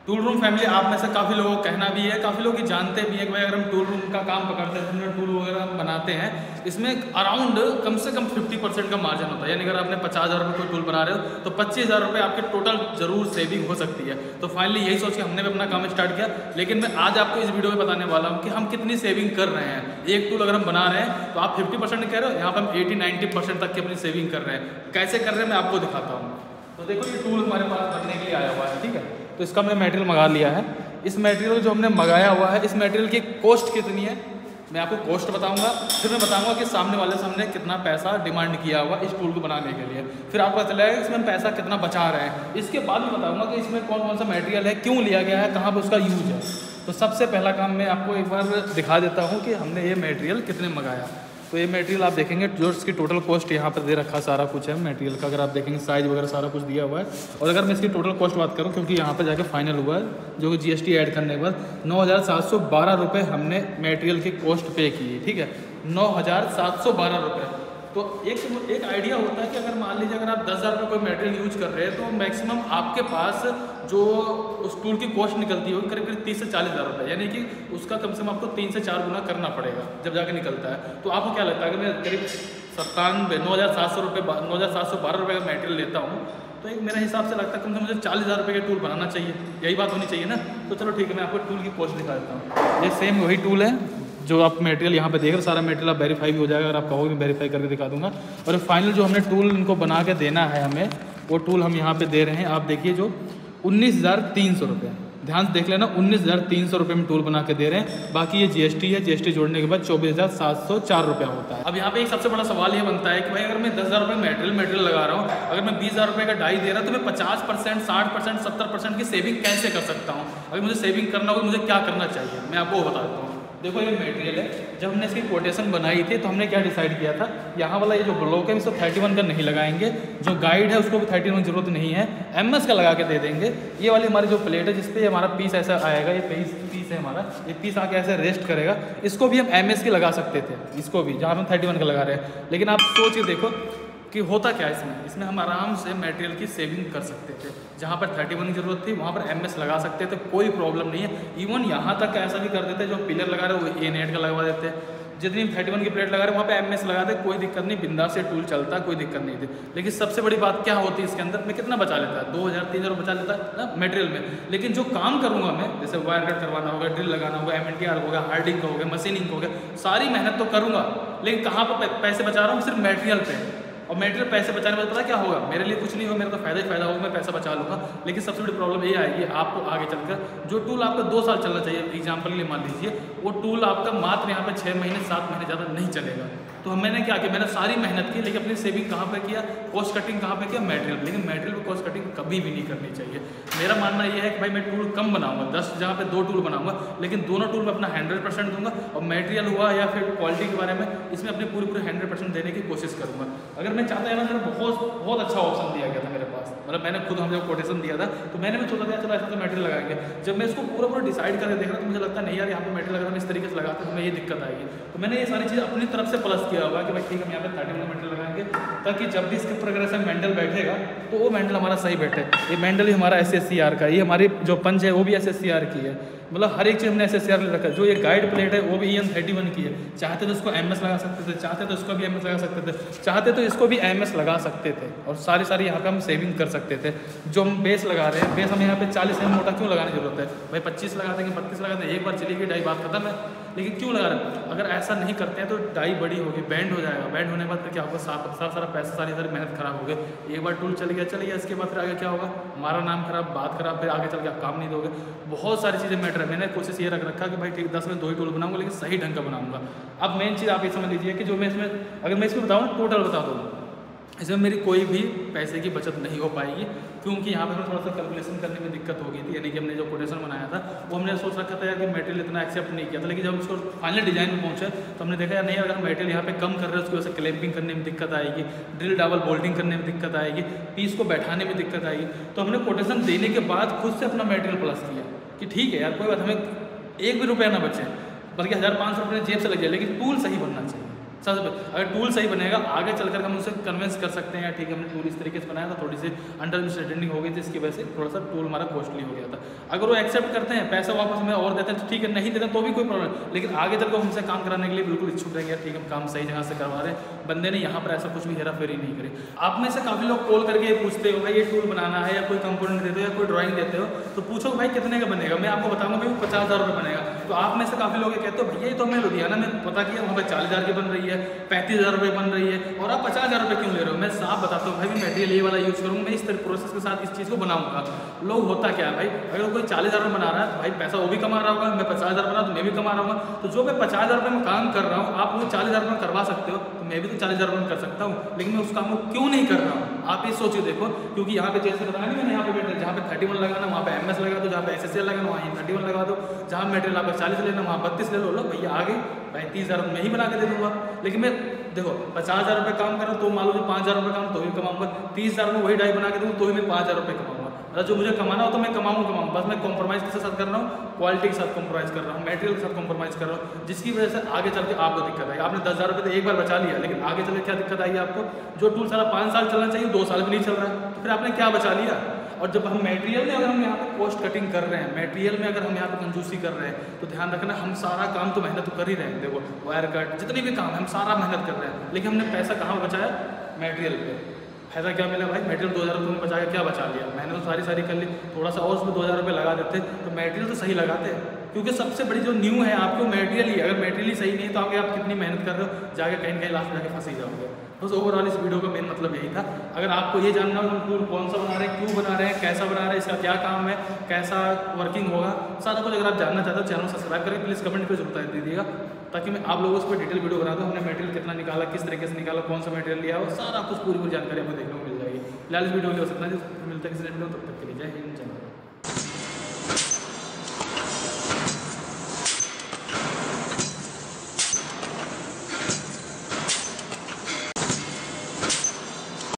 Tool room family आप में से काफ़ी लोगों को कहना भी है, काफ़ी लोग जानते भी हैं कि भाई अगर हम टूल रूम का काम पकड़ते हैं, हमने टूल वगैरह हम बनाते हैं, इसमें अराउंड कम से कम 50% का मार्जिन होता है। यानी अगर आपने 50,000 रुपये कोई टूल बना रहे हो तो 25,000 रुपये आपके टोटल जरूर सेविंग हो सकती है। तो फाइनली यही सोच के हमने भी अपना काम स्टार्ट किया। लेकिन मैं आज आपको इस वीडियो में बताने वाला हूँ कि हम कितनी सेविंग कर रहे हैं। एक टूल अगर हम बना रहे हैं तो आप 50% कह रहे हो, यहाँ पर हम 80-90% तक की अपनी सेविंग कर रहे हैं। कैसे कर रहे हैं मैं आपको दिखाता हूँ। तो देखो ये टूल हमारे पास बनने के लिए आया हुआ है, ठीक है। तो इसका हमने मटेरियल मंगा लिया है। इस मटेरियल जो हमने मंगाया हुआ है, इस मटेरियल की कॉस्ट कितनी है मैं आपको कॉस्ट बताऊंगा। फिर मैं बताऊंगा कि सामने वाले से हमने कितना पैसा डिमांड किया हुआ इस टूल को बनाने के लिए। फिर आपको पता चलेगा इसमें हम पैसा कितना बचा रहे हैं। इसके बाद मैं बताऊंगा कि इसमें कौन कौन सा मटेरियल है, क्यों लिया गया है, कहाँ पर उसका यूज है। तो सबसे पहला काम मैं आपको एक बार दिखा देता हूँ कि हमने ये मटेरियल कितने मंगाया। तो ये मटेरियल आप देखेंगे जो इसकी टोटल कॉस्ट यहाँ पर दे रखा सारा कुछ है मटेरियल का। अगर आप देखेंगे साइज़ वगैरह सारा कुछ दिया हुआ है। और अगर मैं इसकी टोटल कॉस्ट बात करूँ, क्योंकि यहाँ पर जाके फाइनल हुआ है जो कि GST ऐड करने के बाद 9,712 रुपये हमने मटेरियल की कॉस्ट पे की है, ठीक है। 9,712 रुपये। तो एक आइडिया होता है कि अगर मान लीजिए अगर आप 10,000 रुपये कोई मटेरियल यूज कर रहे हैं तो मैक्सिमम आपके पास जो उस टूल की कॉस्ट निकलती होगी करीब करीब 30 से 40,000 रुपये। यानी कि उसका कम से कम आपको 3 से 4 गुना करना पड़ेगा जब जाके निकलता है। तो आपको क्या लगता है अगर मैं करीब 9,712 रुपये का मटेरियल लेता हूँ तो एक मेरे हिसाब से लगता है कम से मुझे 40,000 रुपये का टूल बनाना चाहिए। यही बात होनी चाहिए ना। तो चलो ठीक है, मैं आपको टूल की कॉस्ट दिखा देता हूँ। ये सेम वही टूल है जो आप मटेरियल यहाँ पे देख रहे हो। सारा मटेरियल आप वेरीफाई भी हो जाएगा। अगर आप कहोगे मैं वेरीफाई करके दिखा दूंगा। और फाइनल जो हमने टूल इनको बना के देना है हमें, वो टूल हम यहाँ पे दे रहे हैं। आप देखिए जो 19,300 रुपये, ध्यान से देख लेना, 19,300 रुपये में टूल बना के दे रहे हैं। बाकी ये GST है, GST जोड़ने के बाद 24,704 रुपया होता है। अब यहाँ पे एक सबसे बड़ा सवाल ये बनता है कि भाई अगर मैं 10,000 रुपये मटेरियल लगा रहा हूँ, अगर मैं 20,000 रुपये का डाई दे रहा हूँ तो मैं 50%, 60%, 70% की सेविंग कैसे कर सकता हूँ। अगर मुझे सेविंग करना हो तो मुझे क्या करना चाहिए मैं आपको बता देता हूँ। देखो ये मटेरियल है, जब हमने इसकी कोटेशन बनाई थी तो हमने क्या डिसाइड किया था, यहाँ वाला ये जो ब्लॉक है इसको 31 का नहीं लगाएंगे, जो गाइड है उसको भी 31 की जरूरत नहीं है, MS का लगा के दे देंगे। ये वाली हमारी जो प्लेट है जिसपे हमारा पीस ऐसा आएगा, ये पीस है हमारा, ये पीस आके ऐसे रेस्ट करेगा, इसको भी हम MS की लगा सकते थे, इसको भी जहाँ हम 31 का लगा रहे हैं। लेकिन आप सोच के देखो कि होता क्या है इसमें हम आराम से मटेरियल की सेविंग कर सकते थे। जहाँ पर 31 की जरूरत थी वहाँ पर MS लगा सकते थे, कोई प्रॉब्लम नहीं है। इवन यहाँ तक ऐसा भी कर देते, जो पिलर लगा रहे वो A-नेट का लगवा देते, जितनी 31 की प्लेट लगा रहे वहाँ पे MS लगा दे, कोई दिक्कत नहीं, बिंदास से टूल चलता, कोई दिक्कत नहीं थी। लेकिन सबसे बड़ी बात क्या होती है इसके अंदर, मैं कितना बचा लेता है, 2,000-3,000 बचा लेता है ना मटेरियल में। लेकिन जो काम करूँगा मैं, जैसे वायर कट करवाना होगा, ड्रिल लगाना होगा, MNTR होगा, हार्डिंग का होगा, मशीनिंग होगा, सारी मेहनत तो करूँगा, लेकिन कहाँ पर पैसे बचा रहा हूँ, सिर्फ मटेरियल पे। और मटेरियल पैसे बचाने में पता क्या होगा, मेरे लिए कुछ नहीं होगा, मेरा तो फायदा ही फायदा होगा, मैं पैसा बचा लूँगा। लेकिन सबसे बड़ी प्रॉब्लम ये आएगी आपको आगे चलकर, जो टूल आपका 2 साल चलना चाहिए, एग्जाम्पल के लिए मान लीजिए, वो टूल आपका मात्र यहाँ पे 6 महीने 7 महीने ज़्यादा नहीं चलेगा। तो मैंने क्या किया, मैंने सारी मेहनत की, लेकिन अपनी सेविंग कहाँ पे किया, कॉस्ट कटिंग कहाँ पे किया, मटेरियल। लेकिन मटेरियल पर कॉस्ट कटिंग कभी भी नहीं करनी चाहिए। मेरा मानना ये है कि भाई मैं टूल कम बनाऊंगा, 10 जहाँ पे 2 टूल बनाऊंगा, लेकिन दोनों टूल में अपना 100% दूंगा। और मटेरियल हुआ या फिर क्वालिटी के बारे में, इसमें अपने पूरे 100% देने की कोशिश करूँगा। अगर मैं चाहता है ना, बहुत अच्छा ऑप्शन दिया गया था मेरे पास, मतलब मैंने खुद हम जब कोटेशन दिया था तो मैंने भी सोचा था चलो ऐसा तो मटेरियल लगाएंगे। जब मैं इसको पूरा डिसाइड करके देख रहा तो मुझे लगता नहीं यार यहाँ पे मटेरियल अगर हम इस तरीके से लगाते तो हमें ये दिक्कत आएगी। तो मैंने ये सारी चीज़ अपनी तरफ से प्लस किया होगा कि भाई ठीक है हम यहाँ पे 31 का मटेरियल लगाएंगे, ताकि जब भी इसके ऊपर अगर ऐसा मैंडल बैठेगा तो वो मैंडल हमारा सही बैठे। ये मैंडल ही हमारा SSCR का, ये हमारी जो पंच है वो भी SSCR की है, मतलब हर एक चीज़ हमने SSCR ले रखा है। जो ये गाइड प्लेट है वो भी EN 31 की है। चाहते तो इसको MS लगा सकते थे, चाहते तो इसको भी MS लगा सकते थे, चाहते तो इसको भी MS लगा सकते थे, और सारी यहाँ पे हम सेविंग कर सकते थे। जो हम बेस लगा रहे हैं, बेस हम यहाँ पे 40 mm मोटा क्यों लगाने की जरूरत है भाई, 25 लगा देंगे, 32 लगा देंगे, एक बार चलेगी डाई, बात खत्म है। लेकिन क्यों लगा रहे हैं, अगर ऐसा नहीं करते हैं तो डाई बड़ी होगी, बैंड हो जाएगा, बैंड होने के बाद फिर क्या होगा, सारा पैसा सारी मेहनत खराब हो गई। एक बार टूल चल गया, इसके बाद फिर आगे क्या होगा, हमारा नाम खराब, बात खराब, फिर आगे चल के आप काम नहीं दोगे। बहुत सारी चीज़ें मैटर है। मैंने कोशिश ये रख रखा कि भाई ठीक 10 में 2 ही टूल बनाऊंगा, लेकिन सही ढंग का बनाऊंगा। अब मेन चीज़ आप ये समझ लीजिए कि जो मैं इसमें, अगर मैं इसमें बताऊँ टोटल बता दूँ, इसमें मेरी कोई भी पैसे की बचत नहीं हो पाएगी, क्योंकि यहाँ पे हमें थोड़ा सा कैलकुलेशन करने में दिक्कत हो गई थी। यानी कि हमने जो कोटेशन बनाया था वो हमने सोच रखा था यार कि मटेरियल इतना एक्सेप्ट नहीं किया था, लेकिन जब उसको फाइनल डिजाइन में पहुंचे तो हमने देखा यार नहीं, अगर हम मटेरियल यहाँ पे कम कर रहे हैं उसकी वजह से क्लैंपिंग करने में दिक्कत आएगी, ड्रिल डबल बोल्टिंग करने में दिक्कत आएगी, पीस को बैठाने में दिक्कत आएगी। तो हमने कोटेशन देने के बाद खुद से अपना मटेरियल प्लस किया कि ठीक है यार कोई बात, हमें 1 भी रुपया ना बचे, बल्कि 1,500 रुपये जेब से लग जाए, लेकिन टूल सही बनना चाहिए। अगर टूल सही बनेगा आगे चलकर हम उसे कन्विंस कर सकते हैं ठीक है हमने टूल इस तरीके से बनाया था, थोड़ी सी अंडर मिसअंडरस्टैंडिंग हो गई थी, इसकी वजह से थोड़ा सा टूल हमारा कॉस्टली हो गया था। अगर वो एक्सेप्ट करते हैं पैसा वापस हमें और देते हैं तो ठीक है, नहीं देते हैं तो भी कोई प्रॉब्लम, लेकिन आगे चलकर हमसे काम कराने के लिए बिल्कुल इच्छुक रहेंगे, ठीक है हम काम सही जगह से करवा रहे हैं, बंदे ने यहाँ पर ऐसा कुछ भी हेरा फेरी नहीं करी। आप में से काफ़ी लोग कॉल करके पूछते हो भाई ये टूल बनाना है या कोई कंपोनेंट देते हो या कोई ड्राइंग देते हो तो पूछो भाई कितने का बनेगा, मैं आपको बताऊंगा भाई 50,000 रुपये बनेगा। तो आप में से काफ़ी लोग कहते हो भैया ये तो हमें लुधियाना में पता किया वहाँ पर 40,000 की बन रही है, 35,000 रुपये बन रही है और आप 50,000 रुपये क्यों ले रहे हो। मैं साफ बताता हूँ भाई मैं मटेरियल ये वाला यूज़ करूँगा, मैं इस तरह प्रोसेस के साथ इस चीज़ को बनाऊंगा। लोग होता क्या है भाई, अगर कोई 40,000 रुपये बना रहा है तो भाई पैसा वो भी कमा रहा होगा, मैं 50,000 बना तो मैं भी कमा रहा हूँ, तो जो मैं 50,000 रुपये में काम कर रहा हूँ आप वो 40,000 रुपये में करवा सकते हो तो मैं भी तो 40,000 रुपये में कर सकता हूँ, लेकिन मैं उस काम को क्यों नहीं कर रहा हूँ। आप ये सोचिए देखो, क्योंकि यहाँ पे जैसे बताया नहीं मैंने यहाँ पे बैठे जहाँ पे 31 लगाना वहाँ पे MS लगा दो, जहाँ पे SSL लगाना वहाँ 31 लगा दो, जहाँ मटेरियल आपको 40 लेना वहाँ 32 ले लो भैया आगे 35,000 मैं ही बना के दे दूँगा। लेकिन मैं देखो 50,000 रुपये काम कर रहा हूँ तो मान लो 5,000 रुपये काम तो भी कमाऊँगा, 30,000 में वही डाई बना के दूँगा तो भी मैं 5,000 रुपये कमाऊँगा। मतलब जो मुझे कमाना हो तो मैं कमाऊँ, बस मैं कॉम्प्रोमाइज़ किसके साथ कर रहा हूँ, क्वालिटी के साथ कॉम्प्रोमाइज़ कर रहा हूँ, मटेरियल के साथ कॉम्प्रोमाइज़ कर रहा हूँ, जिसकी वजह से आगे चल के आपको दिक्कत आई। आपने 10,000 रुपये तो एक बार बचा लिया, लेकिन आगे चल के क्या दिक्कत आई आपको, जो टूल सारा 5 साल चलना चाहिए 2 साल भी नहीं चल रहा है, तो फिर आपने क्या बचा लिया। और जब हम मटेरियल में अगर हम यहाँ पे कॉस्ट कटिंग कर रहे हैं, मटेरियल में अगर हम यहाँ पे कंजूसी कर रहे हैं तो ध्यान रखना हम सारा काम तो मेहनत कर ही रहे हैं, देखो वायर कट जितने भी काम है हम सारा मेहनत कर रहे हैं, लेकिन हमने पैसा कहाँ बचाया, मटेरियल पे। फायदा क्या मिला भाई, मटेरियल 2,000 रुपये में बचा के क्या बचा लिया, मैंने तो सारी कर ली, थोड़ा सा और उसमें 2,000 रुपये लगा देते तो मटेरियल तो सही लगाते, क्योंकि सबसे बड़ी जो न्यू है आपको मटेरियल ही, अगर मटेरियल ही सही नहीं है तो आगे आप कितनी मेहनत कर रहे हो जाके कहीं ना कहीं लास्ट में जाके फंस ही जाओगे। बस ओवरऑल इस वीडियो का मेन मतलब यही था। अगर आपको ये जानना हो कि टूल कौन सा बना रहे हैं, क्यों बना रहे हैं, कैसा बना रहे हैं, इसका क्या काम है, कैसा वर्किंग होगा, सारा कुछ अगर आप जानना चाहते हो चैनल सब्सक्राइब करें, प्लीज़ कमेंट पर जरूर दे दीजिएगा ताकि मैं आप लोगों को डिटेल वीडियो बना दूँ, हमने मटेरियल कितना निकाला, किस तरीके से निकाला, कौन सा मटेरियल लिया हो, सारा कुछ पूरी जानकारी आपको देखने को मिल जाएगी। फिलहाल इस वीडियो में हो सकता है मिलता है किसी वीडियो, तब तक के लिए जय हिंद जय भारत।